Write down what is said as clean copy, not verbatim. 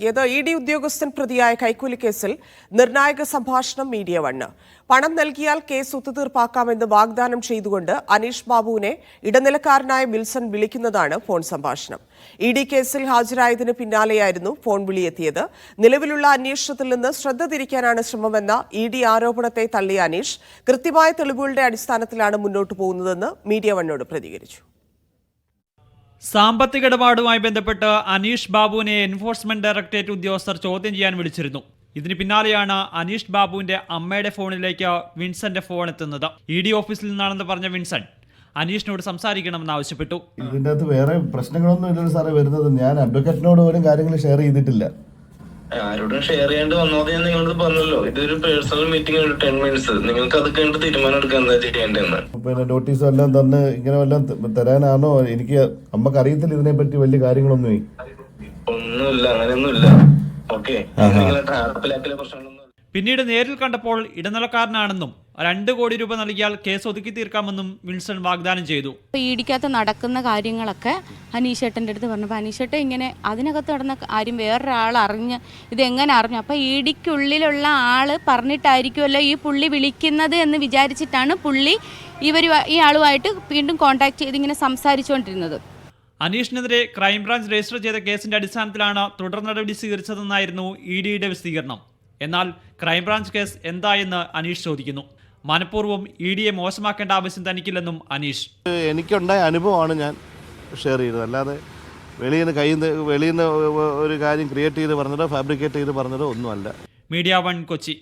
E D ഉദ്യോഗസ്ഥൻ പ്രതിയായ കൈക്കൂലി കേസിൽ നിർണായക സംഭാഷണം മീഡിയ വണ്ണ്. പണം നൽകിയാൽ കേസ് ഒത്തുതീർപ്പാക്കാമെന്ന് വാഗ്ദാനം ചെയ്തുകൊണ്ട് അനീഷ് ബാബുവിനെ ഇടനിലക്കാരനായ വിൽസൺ വിളിക്കുന്നതാണ് ഫോൺ സംഭാഷണം. ഇ ഡി കേസിൽ ഹാജരായതിന് പിന്നാലെയായിരുന്നു ഫോൺ വിളിയെത്തിയത്. നിലവിലുള്ള അന്വേഷണത്തിൽ നിന്ന് ശ്രദ്ധ തിരിക്കാനാണ് ശ്രമമെന്ന ഇ ഡി ആരോപണത്തെ തള്ളിയ അനീഷ് കൃത്യമായ തെളിവുകളുടെ അടിസ്ഥാനത്തിലാണ് മുന്നോട്ടു പോകുന്നതെന്ന് മീഡിയ വണ്ണോട് പ്രതികരിച്ചു. സാമ്പത്തിക ഇടപാടുമായി ബന്ധപ്പെട്ട് അനീഷ് ബാബുവിനെ എൻഫോഴ്സ്മെന്റ് ഡയറക്ടറേറ്റ് ഉദ്യോഗസ്ഥർ ചോദ്യം ചെയ്യാൻ വിളിച്ചിരുന്നു. ഇതിന് പിന്നാലെയാണ് അനീഷ് ബാബുവിന്റെ അമ്മയുടെ ഫോണിലേക്ക് വിൻസന്റെ ഫോൺ എത്തുന്നത്. ഇ ഡി ഓഫീസിൽ നിന്നാണെന്ന് പറഞ്ഞ വിൻസൻ അനീഷിനോട് സംസാരിക്കണമെന്ന് ആവശ്യപ്പെട്ടു. ഇതിന്റെ അകത്ത് വേറെ പ്രശ്നങ്ങളൊന്നും ഇല്ലല്ലോ സാറേ വരുന്നത്. ഞാൻ അഡ്വക്കേറ്റിനോട് പോലും കാര്യങ്ങൾ ഷെയർ ചെയ്തിട്ടില്ല. ആരോടും ഷെയർ ചെയ്യാണ്ട് വന്നത് ഞാൻ നിങ്ങളോട് പറഞ്ഞല്ലോ. ഇതൊരു പേഴ്സണൽ മീറ്റിംഗ് 10 മിനിറ്റ്സ്. നിങ്ങൾക്ക് അത് കഴിഞ്ഞിട്ട് തീരുമാനം എടുക്കാൻ എന്താ ചെയ്യേണ്ടതെന്ന്. പിന്നെ നോട്ടീസും എല്ലാം തന്ന് ഇങ്ങനെ വല്ലതും തരാനാണോ? എനിക്ക് അമ്മക്ക് അറിയത്തില്ല ഇതിനെ പറ്റി വലിയ കാര്യങ്ങളൊന്നും. ഒന്നുമില്ല, അങ്ങനെയൊന്നുമില്ല. ഓക്കെ, നിങ്ങളെ ട്രാപ്പിലാക്കിയ പ്രശ്നങ്ങളൊന്നും. പിന്നീട് നേരിൽ കണ്ടപ്പോൾ ഇടനിലക്കാരനാണെന്നും 2 കോടി രൂപ നൽകിയാൽ കേസ് ഒതുക്കി തീർക്കാമെന്നും വിൽസൺ വാഗ്ദാനം ചെയ്തു. ഇടിക്കകത്ത് നടക്കുന്ന കാര്യങ്ങളൊക്കെ അനീഷേട്ടൻ്റെ അടുത്ത് പറഞ്ഞപ്പോൾ അനീഷേട്ടൻ ഇങ്ങനെ അതിനകത്ത് നടന്ന കാര്യം വേറൊരാൾ അറിഞ്ഞ് ഇതെങ്ങനെ അറിഞ്ഞു, അപ്പോൾ ഇടിക്കുള്ളിലുള്ള ആൾ പറഞ്ഞിട്ടായിരിക്കുമല്ലോ ഈ പുള്ളി വിളിക്കുന്നത് എന്ന് വിചാരിച്ചിട്ടാണ് പുള്ളി ഈ ആളുമായിട്ട് വീണ്ടും കോൺടാക്ട് ചെയ്ത് ഇങ്ങനെ സംസാരിച്ചുകൊണ്ടിരുന്നത്. അനീഷിനെതിരെ ക്രൈംബ്രാഞ്ച് രജിസ്റ്റർ ചെയ്ത കേസിന്റെ അടിസ്ഥാനത്തിലാണ് തുടർ നടപടി സ്വീകരിച്ചതെന്നായിരുന്നു ഇ ഡിയുടെ വിശദീകരണം. എന്നാൽ ക്രൈംബ്രാഞ്ച് കേസ് എന്തായെന്ന് അനീഷ് ചോദിക്കുന്നു. മനഃപൂർവ്വം ഇ ഡിയെ മോശമാക്കേണ്ട ആവശ്യം തനിക്കില്ലെന്നും അനീഷ്. എനിക്കുണ്ടായ അനുഭവമാണ് ഞാൻ ഷെയർ ചെയ്തത്, അല്ലാതെ വെളിയിൽ നിന്ന് ഒരു കാര്യം ക്രിയേറ്റ് ചെയ്ത് പറഞ്ഞതോ ഫാബ്രിക്കേറ്റ് ചെയ്ത് പറഞ്ഞതോ ഒന്നുമല്ല. മീഡിയ 1 കൊച്ചി.